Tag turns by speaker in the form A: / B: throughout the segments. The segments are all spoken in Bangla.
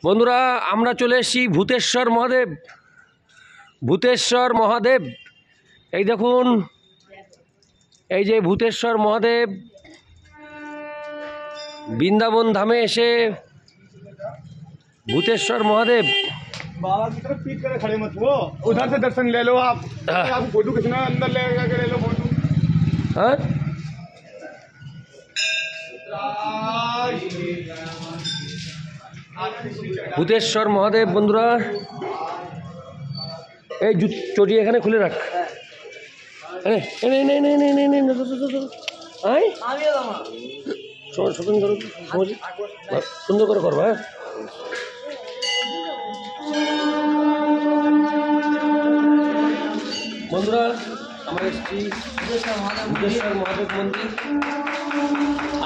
A: বন্ধুরা আমরা চলে এসেছি ভূতেশ্বর মহাদেব। ভূতেশ্বর মহাদেব এই দেখুন, এই যে ভূতেশ্বর মহাদেব বৃন্দাবন ধামে এসে भूतेश्वर महादेव
B: बाबा की तरफ पीट कर खड़े मत हो, उधर से दर्शन ले लो आप फोटो खींचना अंदर ले लो फोटो।
A: हाँ भूतेश्वर महादेव बंधुरा এই চটি এখানে খুলে রাখ। नहीं नहीं नहीं नहीं नहीं नहीं আয় সুন্দর সুন্দর করে করবা। বন্ধুরা আমরা এসেছি ভূতেশ্বর মহাদেব মন্দির।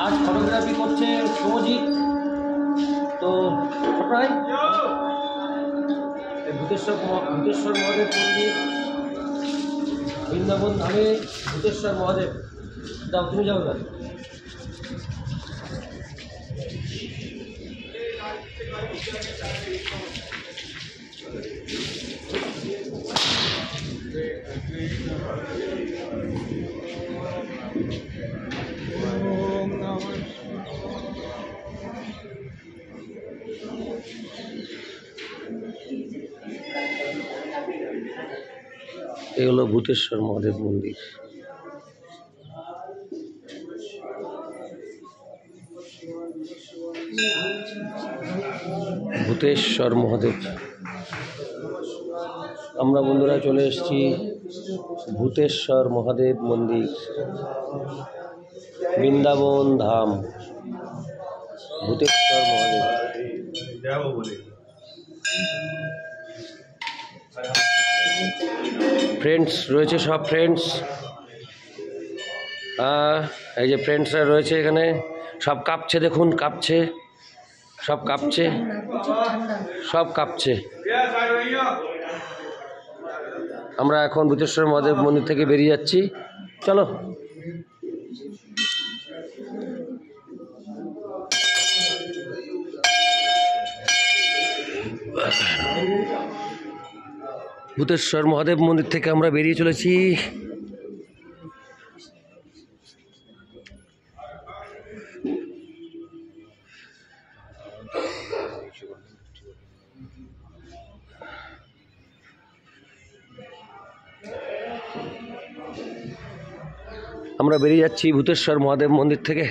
A: আজ ফটোগ্রাফি করছে শুভজিৎ। তো ফটোয় ভূতেশ্বর মহাদেব মন্দির বৃন্দাবন ধামে ভূতেশ্বর মহাদেব। যাও তুমি যাও না। এই হলো ভূতেশ্বর মহাদেব মন্দির। ভূতেশ্বর মহাদেব আমরা বন্ধুরা চলে এসেছি ভূতেশ্বর মহাদেব মন্দির বৃন্দাবন ধাম ভূতেশ্বর মহাদেব। ফ্রেন্ডস রয়েছে সব ফ্রেন্ডস, এই যে ফ্রেন্ডসরা রয়েছে এখানে সব কাঁপছে, দেখুন কাঁপছে, সব কাঁপছে, সব কাঁপছে। আমরা এখন ভূতেশ্বর মহাদেব মন্দির থেকে বেরিয়ে যাচ্ছি। চলো ভূতেশ্বর মহাদেব মন্দির থেকে আমরা বেরিয়ে চলেছি। আমরা বেরিয়ে যাচ্ছি ভূতেশ্বর মহাদেব মন্দির থেকে।